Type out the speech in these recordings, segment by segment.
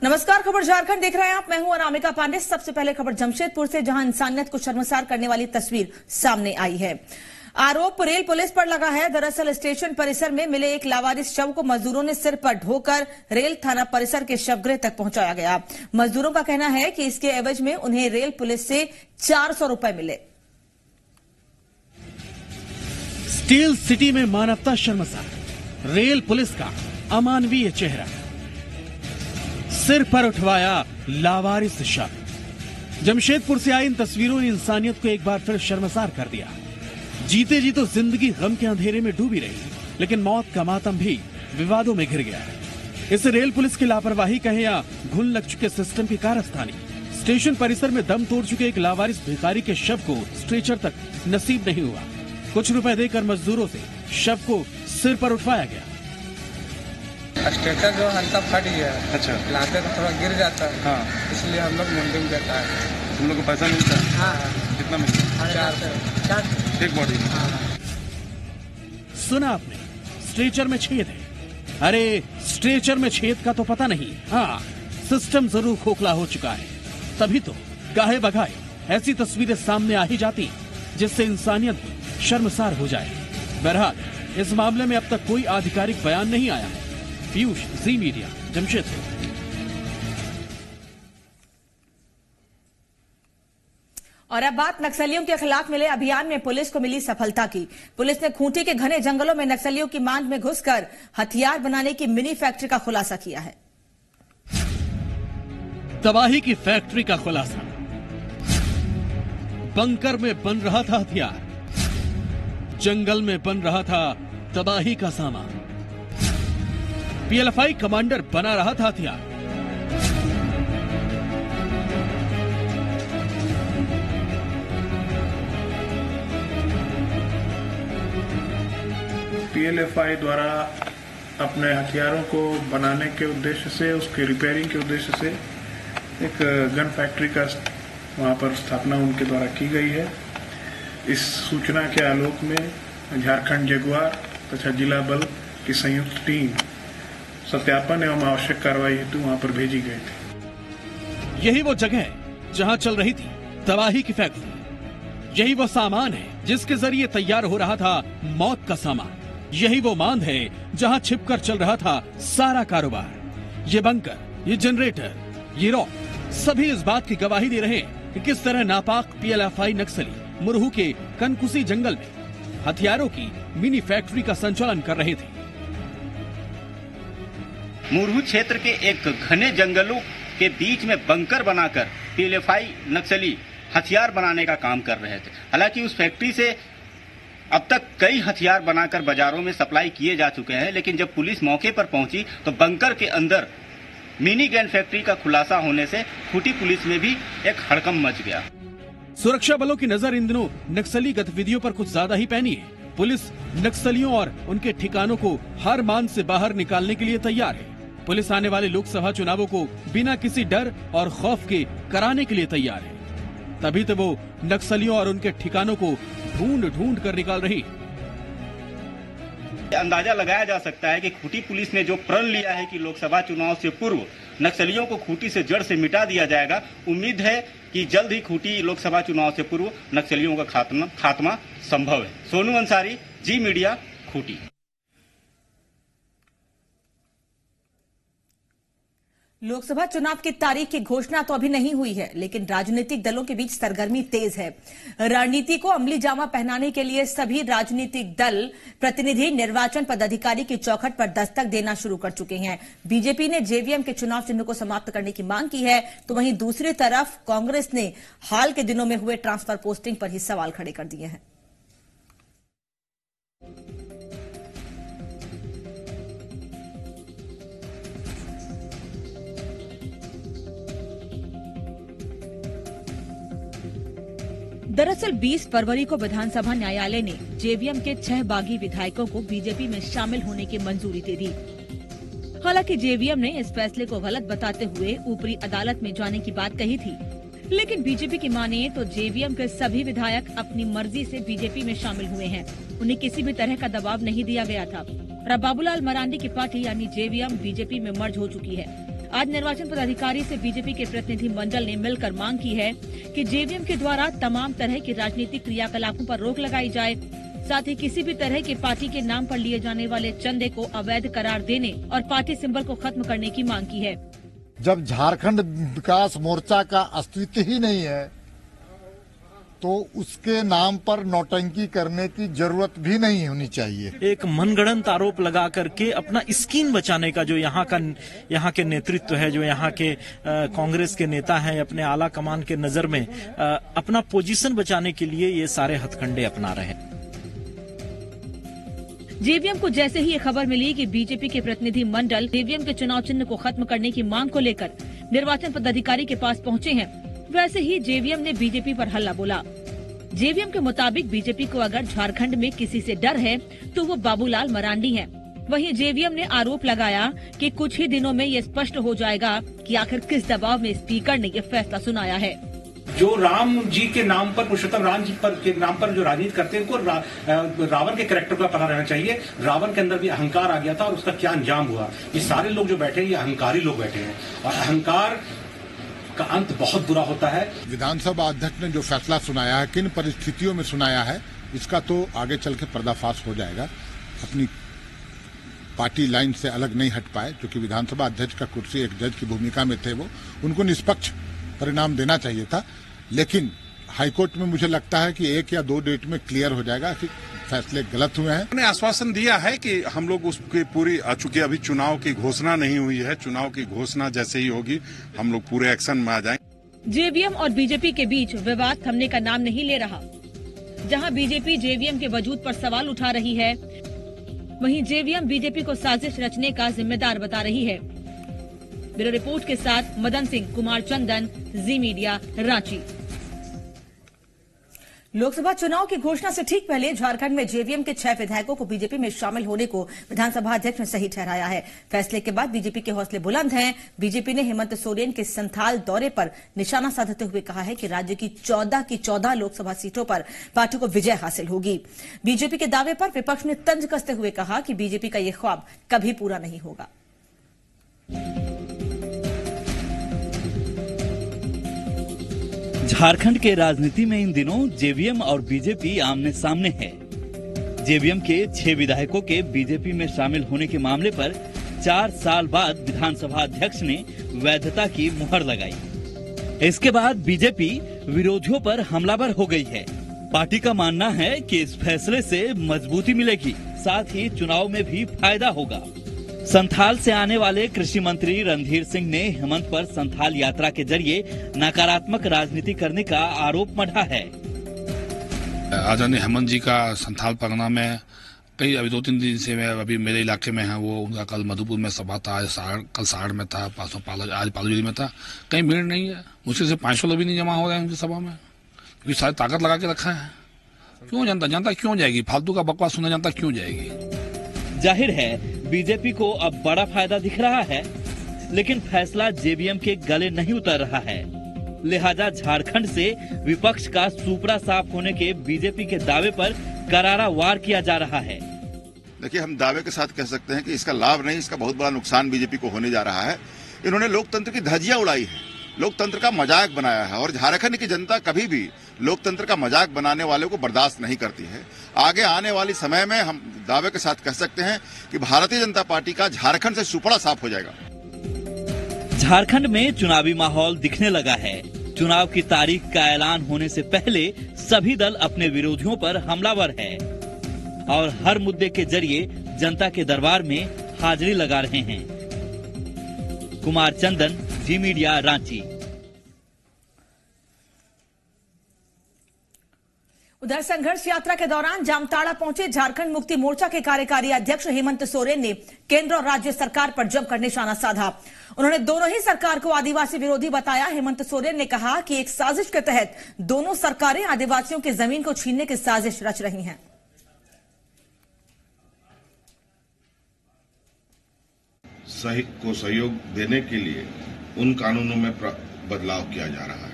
नमस्कार, खबर झारखंड देख रहे हैं आप। मैं हूं अनामिका पांडे। सबसे पहले खबर जमशेदपुर से, जहां इंसानियत को शर्मसार करने वाली तस्वीर सामने आई है। आरोप रेल पुलिस पर लगा है। दरअसल स्टेशन परिसर में मिले एक लावारिस शव को मजदूरों ने सिर पर ढोकर रेल थाना परिसर के शवगृह तक पहुंचाया गया। मजदूरों का कहना है कि इसके एवज में उन्हें रेल पुलिस से 400 रुपए मिले। स्टील सिटी में मानवता शर्मसार, रेल पुलिस का अमानवीय चेहरा, सिर पर उठवाया लावारिस शव। जमशेदपुर से आई इन तस्वीरों ने इंसानियत को एक बार फिर शर्मसार कर दिया। जीते जी तो जिंदगी गम के अंधेरे में डूबी रही, लेकिन मौत का मातम भी विवादों में घिर गया है। इसे रेल पुलिस की लापरवाही कहें या घुन लग चुके सिस्टम की कारस्तानी। स्टेशन परिसर में दम तोड़ चुके एक लावारिस भिखारी के शव को स्ट्रेचर तक नसीब नहीं हुआ। कुछ रुपए देकर मजदूरों से शव को सिर पर उठवाया गया। स्ट्रेचर जो हल्का फट गया है। अच्छा। लाते तो थोड़ा गिर जाता है। हाँ। इसलिए हम लोग मुंडी में देता है। तुम लोग को पैसा मिलता है? हाँ। कितना मिलता है? 400 एक बॉडी। हाँ। सुना आपने, स्ट्रेचर में छेद है। अरे स्ट्रेचर में छेद का तो पता नहीं, हाँ सिस्टम जरूर खोखला हो चुका है। तभी तो गाहे बगाहे ऐसी तस्वीरें सामने आ ही जाती जिससे इंसानियत भी शर्मसार हो जाए। बहरहाल इस मामले में अब तक कोई आधिकारिक बयान नहीं आया है। पीयूष, जी मीडिया, जमशेदपुर। और अब बात नक्सलियों के खिलाफ मिले अभियान में पुलिस को मिली सफलता की। पुलिस ने खूंटी के घने जंगलों में नक्सलियों की मांड में घुसकर हथियार बनाने की मिनी फैक्ट्री का खुलासा किया है। तबाही की फैक्ट्री का खुलासा। बंकर में बन रहा था हथियार, जंगल में बन रहा था तबाही का सामान। पीएलएफआई कमांडर बना रहा था हथियार। पीएलएफआई द्वारा अपने हथियारों को बनाने के उद्देश्य से, उसके रिपेयरिंग के उद्देश्य से एक गन फैक्ट्री का वहां पर स्थापना उनके द्वारा की गई है। इस सूचना के आलोक में झारखंड जगुआर तथा जिला बल की संयुक्त टीम सत्यापन एवं आवश्यक कार्रवाई हेतु वहां पर भेजी गई थी। यही वो जगह है जहां चल रही थी तबाही की फैक्ट्री। यही वो सामान है जिसके जरिए तैयार हो रहा था मौत का सामान। यही वो मांद है जहां छिपकर चल रहा था सारा कारोबार। ये बंकर, ये जनरेटर, ये रॉक, सभी इस बात की गवाही दे रहे हैं कि किस तरह नापाक पीएलएफआई नक्सली मुरहू के कनकुसी जंगल में हथियारों की मिनी फैक्ट्री का संचालन कर रहे थे। मुरहू क्षेत्र के एक घने जंगलों के बीच में बंकर बनाकर पीएलएफआई नक्सली हथियार बनाने का काम कर रहे थे। हालांकि उस फैक्ट्री से अब तक कई हथियार बनाकर बाजारों में सप्लाई किए जा चुके हैं, लेकिन जब पुलिस मौके पर पहुंची तो बंकर के अंदर मिनी गन फैक्ट्री का खुलासा होने से खूंटी पुलिस में भी एक हड़कंप मच गया। सुरक्षा बलों की नजर इन दिनों नक्सली गतिविधियों पर कुछ ज्यादा ही पैनी है। पुलिस नक्सलियों और उनके ठिकानों को हर मान से बाहर निकालने के लिए तैयार है। पुलिस आने वाले लोकसभा चुनावों को बिना किसी डर और खौफ के कराने के लिए तैयार है। तभी तो वो नक्सलियों और उनके ठिकानों को ढूंढ ढूंढ कर निकाल रही। अंदाजा लगाया जा सकता है कि खूंटी पुलिस ने जो प्रण लिया है कि लोकसभा चुनाव से पूर्व नक्सलियों को खूंटी से जड़ से मिटा दिया जाएगा। उम्मीद है कि जल्द ही खूंटी लोकसभा चुनाव से पूर्व नक्सलियों का खात्मा संभव है। सोनू अंसारी, जी मीडिया, खूंटी। लोकसभा चुनाव की तारीख की घोषणा तो अभी नहीं हुई है, लेकिन राजनीतिक दलों के बीच सरगर्मी तेज है। रणनीति को अमली जामा पहनाने के लिए सभी राजनीतिक दल प्रतिनिधि निर्वाचन पदाधिकारी की चौखट पर दस्तक देना शुरू कर चुके हैं। बीजेपी ने जेवीएम के चुनाव चिन्ह को समाप्त करने की मांग की है, तो वहीं दूसरी तरफ कांग्रेस ने हाल के दिनों में हुए ट्रांसफर पोस्टिंग पर ही सवाल खड़े कर दिए हैं। दरअसल 20 फरवरी को विधानसभा न्यायालय ने जेवीएम के 6 बागी विधायकों को बीजेपी में शामिल होने की मंजूरी दे दी। हालांकि जेवीएम ने इस फैसले को गलत बताते हुए ऊपरी अदालत में जाने की बात कही थी, लेकिन बीजेपी की माने तो जेवीएम के सभी विधायक अपनी मर्जी से बीजेपी में शामिल हुए हैं। उन्हें किसी भी तरह का दबाव नहीं दिया गया था। और अब बाबूलाल मरांडी की पार्टी यानी जेवीएम बीजेपी में मर्ज हो चुकी है। आज निर्वाचन पदाधिकारी से बीजेपी के प्रतिनिधि मंडल ने मिलकर मांग की है कि जेवीएम के द्वारा तमाम तरह के राजनीतिक क्रियाकलापों पर रोक लगाई जाए, साथ ही किसी भी तरह के पार्टी के नाम पर लिए जाने वाले चंदे को अवैध करार देने और पार्टी सिंबल को खत्म करने की मांग की है। जब झारखंड विकास मोर्चा का अस्तित्व ही नहीं है तो उसके नाम पर नौटंकी करने की जरूरत भी नहीं होनी चाहिए। एक मनगढ़ंत आरोप लगा करके अपना स्किन बचाने का जो यहाँ के नेतृत्व है, जो यहाँ के कांग्रेस के नेता हैं, अपने आला कमान के नजर में अपना पोजीशन बचाने के लिए ये सारे हथकंडे अपना रहे हैं। जेवीएम को जैसे ही ये खबर मिली कि बीजेपी के प्रतिनिधि मंडल जेवीएम के चुनाव चिन्ह को खत्म करने की मांग को लेकर निर्वाचन पदाधिकारी के पास पहुंचे हैं, वैसे ही जेवीएम ने बीजेपी पर हल्ला बोला। जेवीएम के मुताबिक बीजेपी को अगर झारखंड में किसी से डर है तो वो बाबूलाल मरांडी हैं। वहीं जेवीएम ने आरोप लगाया कि कुछ ही दिनों में ये स्पष्ट हो जाएगा कि आखिर किस दबाव में स्पीकर ने ये फैसला सुनाया है। जो राम जी के नाम पर, पुरुषोत्तम राम जी के नाम पर जो राजनीति करते हैं, उनको रावण के कैरेक्टर का पता रहना चाहिए। रावण के अंदर भी अहंकार आ गया था और उसका क्या अंजाम हुआ। ये सारे लोग जो बैठे हैं ये अहंकारी लोग बैठे हैं और अहंकार का अंत बहुत बुरा होता है। विधानसभा अध्यक्ष ने जो फैसला सुनाया है, किन परिस्थितियों में सुनाया है, इसका तो आगे चल के पर्दाफाश हो जाएगा। अपनी पार्टी लाइन से अलग नहीं हट पाए, क्योंकि विधानसभा अध्यक्ष का कुर्सी एक जज की भूमिका में थे, वो उनको निष्पक्ष परिणाम देना चाहिए था। लेकिन हाईकोर्ट में मुझे लगता है कि 1 या 2 डेट में क्लियर हो जाएगा कि फैसले गलत हुए हैं। उन्होंने आश्वासन दिया है कि हम लोग उसकी पूरी, चूंकि अभी चुनाव की घोषणा नहीं हुई है, चुनाव की घोषणा जैसे ही होगी हम लोग पूरे एक्शन में आ जाएंगे। जेवीएम और बीजेपी के बीच विवाद थमने का नाम नहीं ले रहा। जहां बीजेपी जेवीएम के वजूद पर सवाल उठा रही है, वहीं जेवीएम बीजेपी को साजिश रचने का जिम्मेदार बता रही है। ब्यूरो रिपोर्ट के साथ मदन सिंह, कुमार चंदन, जी मीडिया, रांची। लोकसभा चुनाव की घोषणा से ठीक पहले झारखंड में जेवीएम के 6 विधायकों को बीजेपी में शामिल होने को विधानसभा अध्यक्ष ने सही ठहराया है। फैसले के बाद बीजेपी के हौसले बुलंद हैं। बीजेपी ने हेमंत सोरेन के संथाल दौरे पर निशाना साधते हुए कहा है कि राज्य की 14 लोकसभा सीटों पर पार्टी को विजय हासिल होगी। बीजेपी के दावे पर विपक्ष ने तंज कसते हुए कहा कि बीजेपी का यह ख्वाब कभी पूरा नहीं होगा। झारखंड के राजनीति में इन दिनों जेवीएम और बीजेपी आमने सामने है। जेवीएम के 6 विधायकों के बीजेपी में शामिल होने के मामले पर 4 साल बाद विधानसभा अध्यक्ष ने वैधता की मुहर लगाई। इसके बाद बीजेपी विरोधियों पर हमलावर हो गई है। पार्टी का मानना है कि इस फैसले से मजबूती मिलेगी, साथ ही चुनाव में भी फायदा होगा। संथाल से आने वाले कृषि मंत्री रणधीर सिंह ने हेमंत पर संथाल यात्रा के जरिए नकारात्मक राजनीति करने का आरोप मढ़ा है। आदरणीय हेमंत जी का संथाल परगना में कई अभी 2-3 दिन से मैं अभी मेरे इलाके में है, वो उनका कल मधुपुर में सभा था, कल साड़ में था, आज पालूजरी में था। कहीं भीड़ नहीं है, मुश्किल से 500 लोग भी नहीं जमा हो रहे हैं उनकी सभा में, क्योंकि सारी ताकत लगा के रखा है। क्यों जनता क्यों जाएगी? फालतू का बकवास सुनने जनता क्यों जाएगी? जाहिर है बीजेपी को अब बड़ा फायदा दिख रहा है, लेकिन फैसला जेवीएम के गले नहीं उतर रहा है। लिहाजा झारखंड से विपक्ष का सुपड़ा साफ होने के बीजेपी के दावे पर करारा वार किया जा रहा है। देखिए, हम दावे के साथ कह सकते हैं कि इसका लाभ नहीं, इसका बहुत बड़ा नुकसान बीजेपी को होने जा रहा है। इन्होंने लोकतंत्र की धज्जियां उड़ाई है, लोकतंत्र का मजाक बनाया है, और झारखंड की जनता कभी भी लोकतंत्र का मजाक बनाने वाले को बर्दाश्त नहीं करती है। आगे आने वाली समय में हम दावे के साथ कह सकते हैं कि भारतीय जनता पार्टी का झारखंड से सुपड़ा साफ हो जाएगा। झारखंड में चुनावी माहौल दिखने लगा है। चुनाव की तारीख का ऐलान होने से पहले सभी दल अपने विरोधियों पर हमलावर है और हर मुद्दे के जरिए जनता के दरबार में हाजिरी लगा रहे हैं। कुमार चंदन, जी मीडिया, रांची। उधर संघर्ष यात्रा के दौरान जामताड़ा पहुंचे झारखंड मुक्ति मोर्चा के कार्यकारी अध्यक्ष हेमंत सोरेन ने केंद्र और राज्य सरकार पर जमकर निशाना साधा। उन्होंने दोनों ही सरकार को आदिवासी विरोधी बताया। हेमंत सोरेन ने कहा कि एक साजिश के तहत दोनों सरकारें आदिवासियों की जमीन को छीनने की साजिश रच रही हैं। को सहयोग देने के लिए उन कानूनों में बदलाव किया जा रहा है।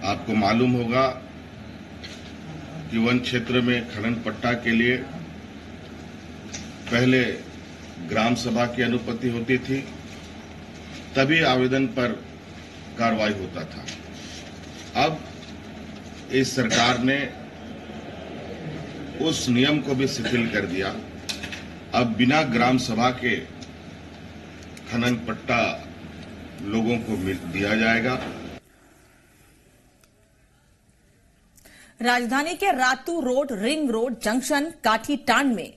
आपको मालूम होगा कि वन क्षेत्र में खनन पट्टा के लिए पहले ग्राम सभा की अनुमति होती थी, तभी आवेदन पर कार्रवाई होता था। अब इस सरकार ने उस नियम को भी शिथिल कर दिया। अब बिना ग्राम सभा के खनन पट्टा लोगों को दिया जाएगा। राजधानी के Ratu road, ring road junction, काठी टांड में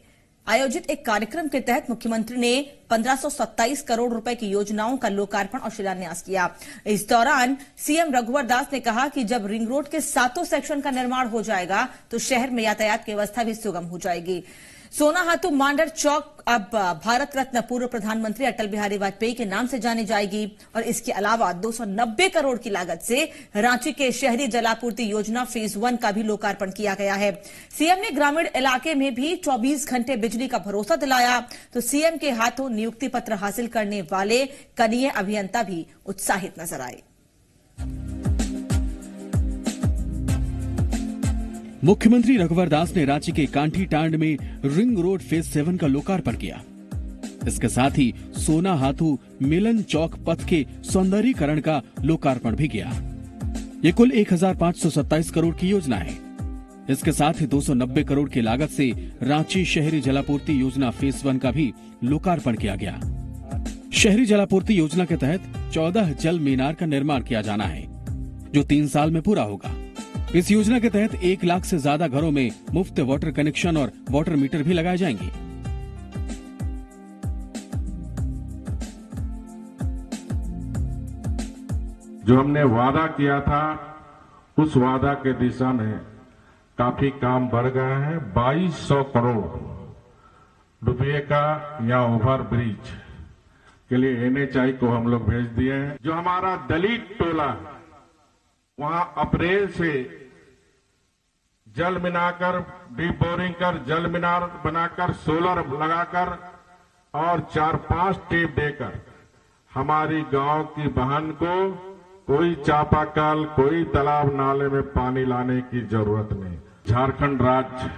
आयोजित एक कार्यक्रम के तहत मुख्यमंत्री ने 1527 करोड़ रुपए की योजनाओं का लोकार्पण और शिलान्यास किया। इस दौरान सीएम रघुवर दास ने कहा कि जब रिंग रोड के 7 सेक्शन का निर्माण हो जाएगा तो शहर में यातायात की व्यवस्था भी सुगम हो जाएगी। सोना हाथू मांडर चौक अब भारत रत्न पूर्व प्रधानमंत्री अटल बिहारी वाजपेयी के नाम से जानी जाएगी और इसके अलावा 290 करोड़ की लागत से रांची के शहरी जलापूर्ति योजना फेज 1 का भी लोकार्पण किया गया है। सीएम ने ग्रामीण इलाके में भी 24 घंटे बिजली का भरोसा दिलाया तो सीएम के हाथों नियुक्ति पत्र हासिल करने वाले कनीय अभियंता भी उत्साहित नजर आए। मुख्यमंत्री रघुवर दास ने रांची के कांठी टांड में रिंग रोड फेज 7 का लोकार्पण किया। इसके साथ ही सोना हाथू मिलन चौक पथ के सौंदर्यीकरण का लोकार्पण भी किया। ये कुल 1527 करोड़ की योजना है। इसके साथ ही 290 करोड़ की लागत से रांची शहरी जलापूर्ति योजना फेज 1 का भी लोकार्पण किया गया। शहरी जलापूर्ति योजना के तहत 14 जल मीनार का निर्माण किया जाना है, जो 3 साल में पूरा होगा। इस योजना के तहत 1 लाख से ज्यादा घरों में मुफ्त वाटर कनेक्शन और वाटर मीटर भी लगाए जाएंगे। जो हमने वादा किया था उस वादा के दिशा में काफी काम बढ़ गया है। 2200 करोड़ रुपये का यहाँ ओवर ब्रिज के लिए NHI को हम लोग भेज दिए हैं। जो हमारा दलित टोला वहां अप्रैल से जल मिलाकर, डीप बोरिंग कर, जल मीनार बनाकर, सोलर लगाकर और 4-5 टेप देकर हमारी गांव की बहन को कोई चापाकल, कोई तालाब नाले में पानी लाने की जरूरत नहीं। झारखंड राज्य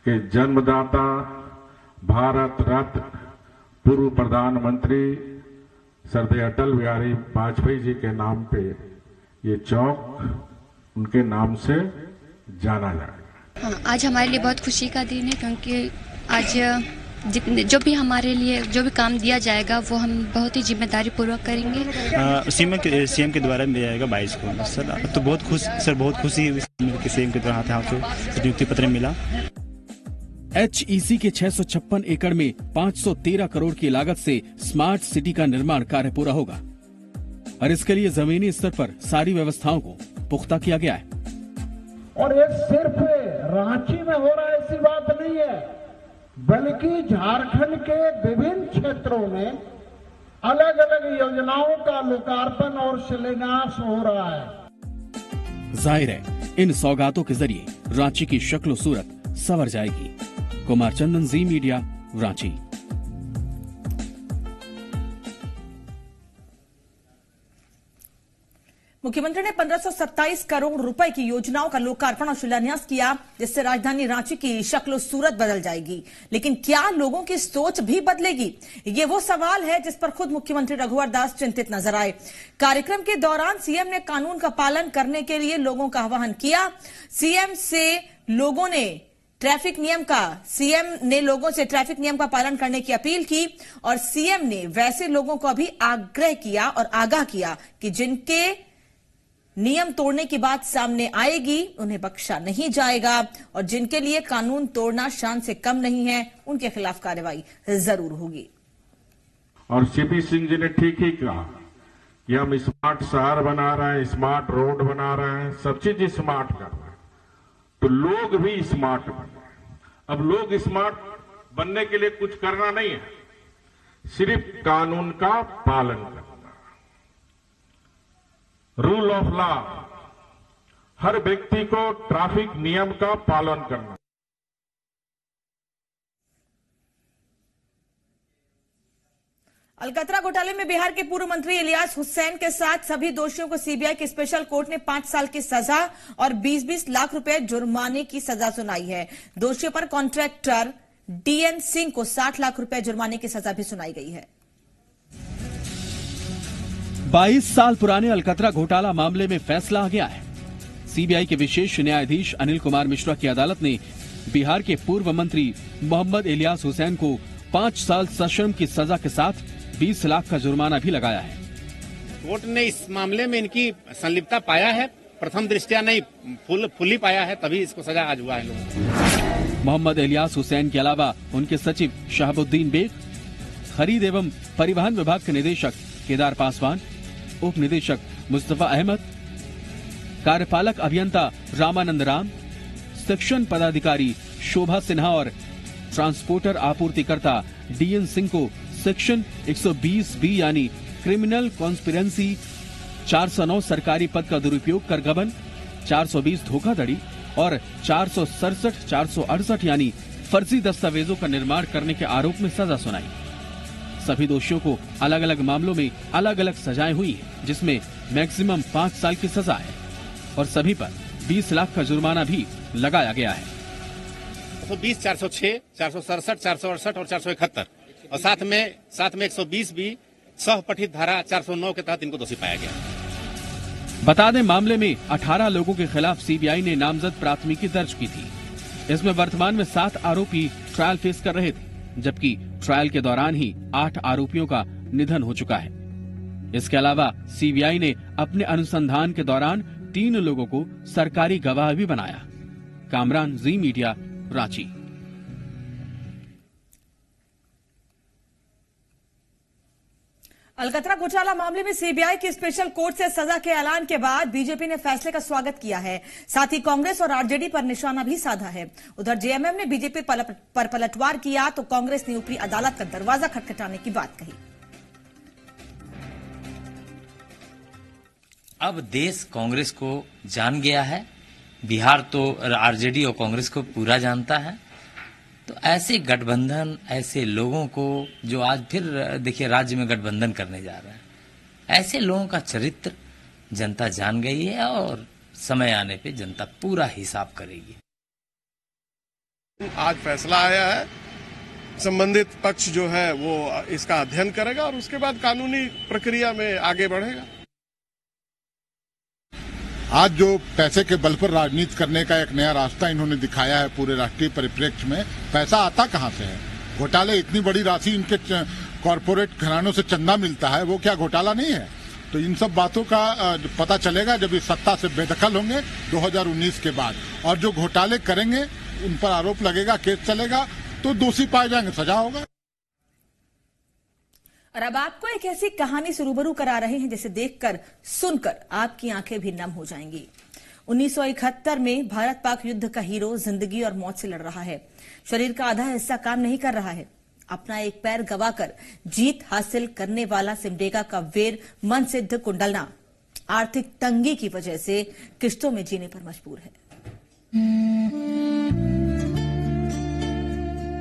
के जन्मदाता भारत रत्न पूर्व प्रधानमंत्री श्रद्धेय अटल बिहारी वाजपेयी जी के नाम पे ये चौक उनके नाम से जाना जाएगा। हाँ, आज हमारे लिए बहुत खुशी का दिन है क्योंकि आज जो भी हमारे लिए जो भी काम दिया जाएगा वो हम बहुत ही जिम्मेदारी पूर्वक करेंगे। सीएम के द्वारा मिल जाएगा 22 को सर, तो बहुत खुशी हुई सीएम के द्वारा नियुक्ति पत्र मिला। HEC के 656 एकड़ में 513 करोड़ की लागत से स्मार्ट सिटी का निर्माण कार्य पूरा होगा और इसके लिए जमीनी स्तर पर सारी व्यवस्थाओं को पुख्ता किया गया है। और ये सिर्फ रांची में हो रहा है ऐसी बात नहीं है, बल्कि झारखंड के विभिन्न क्षेत्रों में अलग अलग योजनाओं का लोकार्पण और शिलान्यास हो रहा है। जाहिर है इन सौगातों के जरिए रांची की शक्ल सूरत संवर जाएगी। कुमार चंदन, जी मीडिया, रांची। मुख्यमंत्री ने 1527 करोड़ रुपए की योजनाओं का लोकार्पण और शिलान्यास किया, जिससे राजधानी रांची की शक्ल सूरत बदल जाएगी। लेकिन क्या लोगों की सोच भी बदलेगी? ये वो सवाल है जिस पर खुद मुख्यमंत्री रघुवर दास चिंतित नजर आए। कार्यक्रम के दौरान सीएम ने कानून का पालन करने के लिए लोगों का आह्वान किया। सीएम ने लोगों से ट्रैफिक नियम का पालन करने की अपील की और सीएम ने वैसे लोगों को भी आग्रह किया और आगाह किया कि जिनके नियम तोड़ने की बात सामने आएगी उन्हें बख्शा नहीं जाएगा और जिनके लिए कानून तोड़ना शान से कम नहीं है उनके खिलाफ कार्रवाई जरूर होगी। और सीपी सिंह जी ने ठीक ही कहा कि हम स्मार्ट शहर बना रहे हैं, स्मार्ट रोड बना रहे हैं, सब चीज स्मार्ट कर रहे हैं, तो लोग भी स्मार्ट बन रहे हैं। अब लोग स्मार्ट बनने के लिए कुछ करना नहीं है, सिर्फ कानून का पालन करना, रूल ऑफ लॉ, हर व्यक्ति को ट्रैफिक नियम का पालन करना। अलकतरा घोटाले में बिहार के पूर्व मंत्री इलियास हुसैन के साथ सभी दोषियों को सीबीआई की स्पेशल कोर्ट ने 5 साल की सजा और 20-20 लाख रुपए जुर्माने की सजा सुनाई है। दोषियों पर कॉन्ट्रैक्टर डीएन सिंह को 60 लाख रुपए जुर्माने की सजा भी सुनाई गई है। 22 साल पुराने अलकतरा घोटाला मामले में फैसला आ गया है। सीबीआई के विशेष न्यायाधीश अनिल कुमार मिश्रा की अदालत ने बिहार के पूर्व मंत्री मोहम्मद इलियास हुसैन को 5 साल सश्रम की सजा के साथ 20 लाख का जुर्माना भी लगाया है। कोर्ट ने इस मामले में इनकी संलिप्तता पाया है, प्रथम दृष्टया नहीं फुल्ली पाया है, तभी इसको सजा आज हुआ है लोगों। मोहम्मद इलियास हुसैन के अलावा उनके सचिव शहाबुद्दीन बेग, खरीद एवं परिवहन विभाग के निदेशक केदार पासवान, उप निदेशक मुस्तफा अहमद, कार्यपालक अभियंता रामानंद राम, सेक्शन पदाधिकारी शोभा सिन्हा और ट्रांसपोर्टर आपूर्तिकर्ता डीएन सिंह को सेक्शन 120 बी यानी क्रिमिनल कॉन्स्पिरेंसी, 409 सरकारी पद का दुरुपयोग कर गबन, 420 धोखाधड़ी और 467, 468 यानी फर्जी दस्तावेजों का निर्माण करने के आरोप में सजा सुनाई। सभी दोषियों को अलग अलग मामलों में अलग अलग सजाएं हुई हैं, जिसमें मैक्सिमम 5 साल की सजा है और सभी पर 20 लाख का जुर्माना भी लगाया गया है। 120, 406, 467, 468 और 471 और साथ में 120 भी सह पठित धारा 409 के तहत इनको दोषी पाया गया। बता दें, मामले में 18 लोगों के खिलाफ सीबीआई ने नामजद प्राथमिकी दर्ज की थी। इसमें वर्तमान में 7 आरोपी ट्रायल फेस कर रहे थे, जबकि ट्रायल के दौरान ही 8 आरोपियों का निधन हो चुका है। इसके अलावा सीबीआई ने अपने अनुसंधान के दौरान 3 लोगों को सरकारी गवाह भी बनाया। कामरान, जी मीडिया, रांची। अलकतरा घोटाला मामले में सीबीआई की स्पेशल कोर्ट से सजा के ऐलान के बाद बीजेपी ने फैसले का स्वागत किया है। साथ ही कांग्रेस और आरजेडी पर निशाना भी साधा है। उधर जेएमएम ने बीजेपी पर पलटवार किया तो कांग्रेस ने ऊपरी अदालत का दरवाजा खटखटाने की बात कही। अब देश कांग्रेस को जान गया है, बिहार तो आरजेडी और कांग्रेस को पूरा जानता है। तो ऐसे गठबंधन, ऐसे लोगों को जो आज फिर देखिए राज्य में गठबंधन करने जा रहे हैं, ऐसे लोगों का चरित्र जनता जान गई है और समय आने पे जनता पूरा हिसाब करेगी। आज फैसला आया है, संबंधित पक्ष जो है वो इसका अध्ययन करेगा और उसके बाद कानूनी प्रक्रिया में आगे बढ़ेगा। आज जो पैसे के बल पर राजनीति करने का एक नया रास्ता इन्होंने दिखाया है पूरे राष्ट्रीय परिप्रेक्ष्य में, पैसा आता कहां से है? घोटाले, इतनी बड़ी राशि इनके कॉरपोरेट घरानों से चंदा मिलता है, वो क्या घोटाला नहीं है? तो इन सब बातों का पता चलेगा जब इस सत्ता से बेदखल होंगे 2019 के बाद, और जो घोटाले करेंगे उन पर आरोप लगेगा, केस चलेगा तो दोषी पाए जाएंगे, सजा होगा। और अब आपको एक ऐसी कहानी से रूबरू करा रहे हैं जिसे देखकर, सुनकर आपकी आंखें भी नम हो जाएंगी। 1971 में भारत पाक युद्ध का हीरो जिंदगी और मौत से लड़ रहा है। शरीर का आधा हिस्सा काम नहीं कर रहा है। अपना एक पैर गवाकर जीत हासिल करने वाला सिमडेगा का वीर मनसिद्ध कुंडलना आर्थिक तंगी की वजह से किश्तों में जीने पर मजबूर है।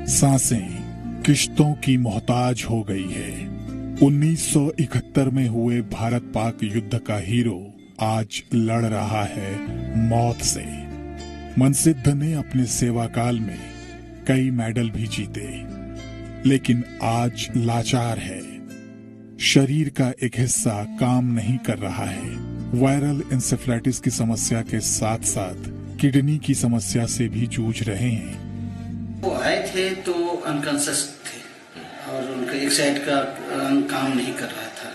सांसें किश्तों की मोहताज हो गई है। 1971 में हुए भारत पाक युद्ध का हीरो आज लड़ रहा है मौत से। मनसिद्ध ने अपने सेवा काल में कई मेडल भी जीते, लेकिन आज लाचार है। शरीर का एक हिस्सा काम नहीं कर रहा है। वायरल इंसेफ्लाइटिस की समस्या के साथ साथ किडनी की समस्या से भी जूझ रहे हैं। वो आए थे तो अनकॉन्शियस थे और उनका एक साइड का काम नहीं कर रहा था।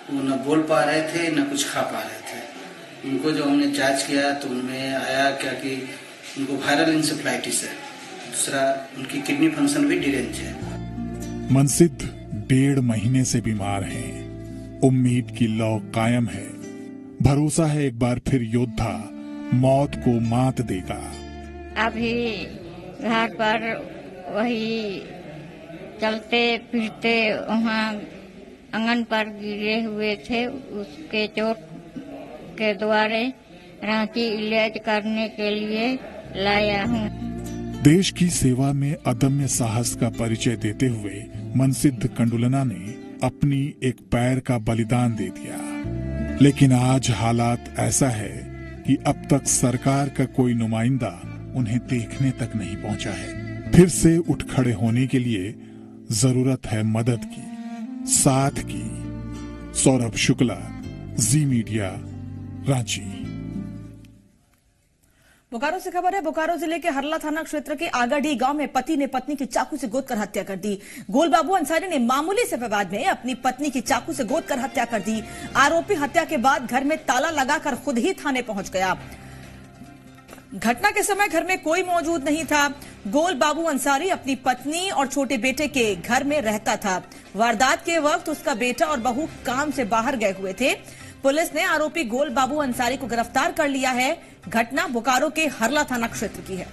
वो न बोल पा रहे थे न कुछ खा पा रहे थे। उनको जो हमने जांच किया तो उनमें आया क्या कि उनको वायरल इंसेफ्लाइटिस है, दूसरा उनकी किडनी फंक्शन भी डिरेंज है। मनसिद्ध 1.5 महीने से बीमार हैं। उम्मीद की लौ कायम है। भरोसा है एक बार फिर योद्धा मौत को मात देगा। अभी घर पर वही चलते फिरते वहाँ आंगन पर गिरे हुए थे, उसके चोट के द्वारा रांची इलाज करने के लिए लाया हूँ। देश की सेवा में अदम्य साहस का परिचय देते हुए मनसिद्ध कुंडलना ने अपनी एक पैर का बलिदान दे दिया, लेकिन आज हालात ऐसा है कि अब तक सरकार का कोई नुमाइंदा उन्हें देखने तक नहीं पहुंचा है। फिर से उठ खड़े होने के लिए जरूरत है मदद की, साथ की, सौरभ शुक्ला, जी मीडिया, रांची। बोकारो से खबर है। बोकारो जिले के हरला थाना क्षेत्र के आगाडीह गांव में पति ने पत्नी की चाकू से गोदकर हत्या कर दी। गोलबाबू अंसारी ने मामूली से विवाद में अपनी पत्नी की चाकू से गोदकर हत्या कर दी। आरोपी हत्या के बाद घर में ताला लगाकर खुद ही थाने पहुंच गया। घटना के समय घर में कोई मौजूद नहीं था। गोलबाबू अंसारी अपनी पत्नी और छोटे बेटे के घर में रहता था। वारदात के वक्त उसका बेटा और बहू काम से बाहर गए हुए थे। पुलिस ने आरोपी गोलबाबू अंसारी को गिरफ्तार कर लिया है। घटना बोकारो के हरला थाना क्षेत्र की है।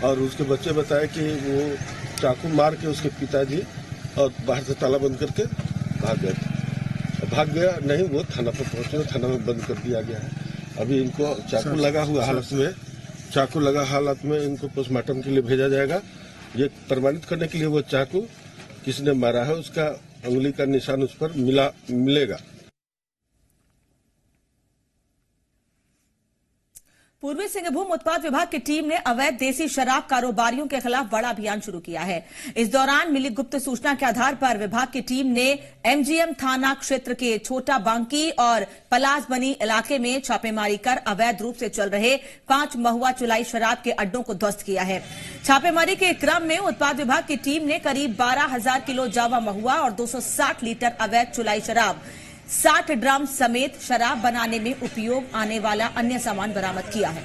और उसके बच्चे बताए कि वो चाकू मार के उसके पिताजी और बाहर से ताला बंद करके भाग गए थे। भाग गया नहीं, वो थाना पर पहुंचे, थाना में बंद कर दिया गया है। अभी इनको चाकू लगा हुआ हालत में इनको पोस्टमार्टम के लिए भेजा जाएगा। ये प्रमाणित करने के लिए वो चाकू किसने मारा है उसका उंगली का निशान उस पर मिलेगा। पूर्वी सिंहभूम उत्पाद विभाग की टीम ने अवैध देसी शराब कारोबारियों के खिलाफ बड़ा अभियान शुरू किया है। इस दौरान मिली गुप्त सूचना के आधार पर विभाग की टीम ने एमजीएम थाना क्षेत्र के छोटा बांकी और पलासबनी इलाके में छापेमारी कर अवैध रूप से चल रहे 5 महुआ चुलाई शराब के अड्डों को ध्वस्त किया है। छापेमारी के क्रम में उत्पाद विभाग की टीम ने करीब 12,000 किलो जावा महुआ और 260 लीटर अवैध चुलाई शराब, 60 ड्रम समेत शराब बनाने में उपयोग आने वाला अन्य सामान बरामद किया है।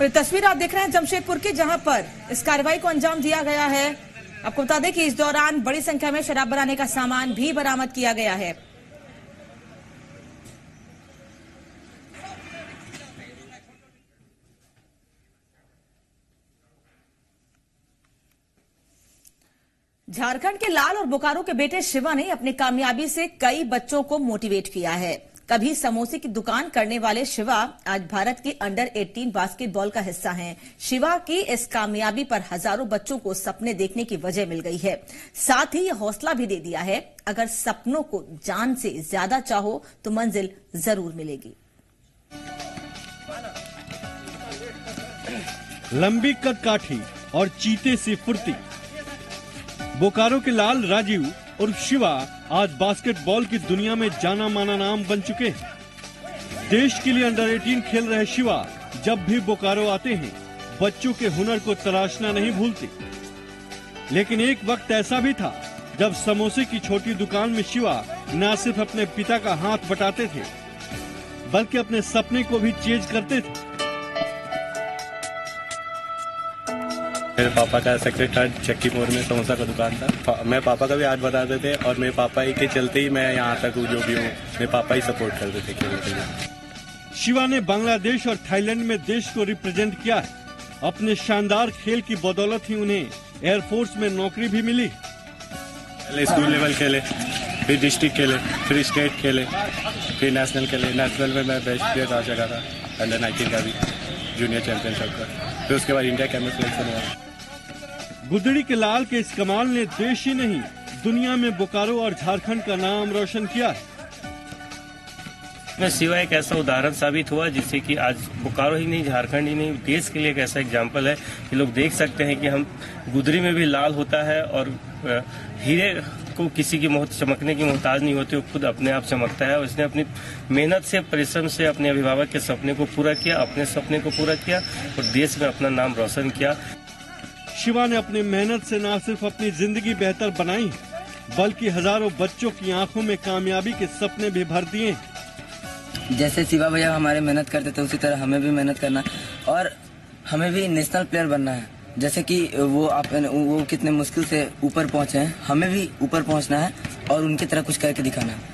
तस्वीर आप देख रहे हैं जमशेदपुर की, जहां पर इस कार्रवाई को अंजाम दिया गया है। आपको बता दें कि इस दौरान बड़ी संख्या में शराब बनाने का सामान भी बरामद किया गया है। झारखंड के लाल और बोकारो के बेटे शिवा ने अपनी कामयाबी से कई बच्चों को मोटिवेट किया है। कभी समोसे की दुकान करने वाले शिवा आज भारत की अंडर 18 बास्केटबॉल का हिस्सा हैं। शिवा की इस कामयाबी पर हजारों बच्चों को सपने देखने की वजह मिल गई है। साथ ही ये हौसला भी दे दिया है, अगर सपनों को जान से ज्यादा चाहो तो मंजिल जरूर मिलेगी। लंबी कदकाठी और चीते सी फुर्ती, बोकारो के लाल राजीव और शिवा आज बास्केटबॉल की दुनिया में जाना माना नाम बन चुके हैं। देश के लिए अंडर 18 खेल रहे शिवा जब भी बोकारो आते हैं बच्चों के हुनर को तराशना नहीं भूलते। लेकिन एक वक्त ऐसा भी था जब समोसे की छोटी दुकान में शिवा न सिर्फ अपने पिता का हाथ बटाते थे बल्कि अपने सपने को भी चेज करते थे। मेरे पापा का सेक्रेटरी चक्की मोड़ में समोसा का दुकान था। मैं पापा का भी हाथ बताते थे और मेरे पापा ही के चलते ही मैं यहाँ तक हूँ जो भी हूँ। मेरे पापा ही सपोर्ट करते थे खेलने के लिए। शिवा ने बांग्लादेश और थाईलैंड में देश को रिप्रेजेंट किया है। अपने शानदार खेल की बदौलत ही उन्हें एयरफोर्स में नौकरी भी मिली। पहले स्कूल लेवल खेले, फिर डिस्ट्रिक्ट खेले, फिर स्टेट खेले, फिर नेशनल खेले। नेशनल में मैं बेस्ट प्लेयर रह सका था, अंडर 19 का भी जूनियर चैंपियनशिप का। फिर उसके बाद इंडिया कैंप सिलेक्शन हुआ। गुदड़ी के लाल के इस कमाल ने देश ही नहीं दुनिया में बोकारो और झारखंड का नाम रोशन किया है। मैं शिवा एक ऐसा उदाहरण साबित हुआ जिससे कि आज बोकारो ही नहीं, झारखंड ही नहीं, देश के लिए एक ऐसा एग्जाम्पल है कि लोग देख सकते हैं कि हम गुदड़ी में भी लाल होता है और हीरे को किसी की चमकने की मोहताज नहीं होती, वो खुद अपने आप चमकता है। और इसने अपनी मेहनत से, परिश्रम से अपने अभिभावक के सपने को पूरा किया, अपने सपने को पूरा किया और देश में अपना नाम रोशन किया। शिवा ने अपनी मेहनत से न सिर्फ अपनी जिंदगी बेहतर बनाई बल्कि हजारों बच्चों की आंखों में कामयाबी के सपने भी भर दिए। जैसे शिवा भैया हमारे मेहनत करते थे उसी तरह हमें भी मेहनत करना और हमें भी नेशनल प्लेयर बनना है। जैसे कि वो कितने मुश्किल से ऊपर पहुंचे हैं, हमें भी ऊपर पहुंचना है और उनकी तरह कुछ करके दिखाना है।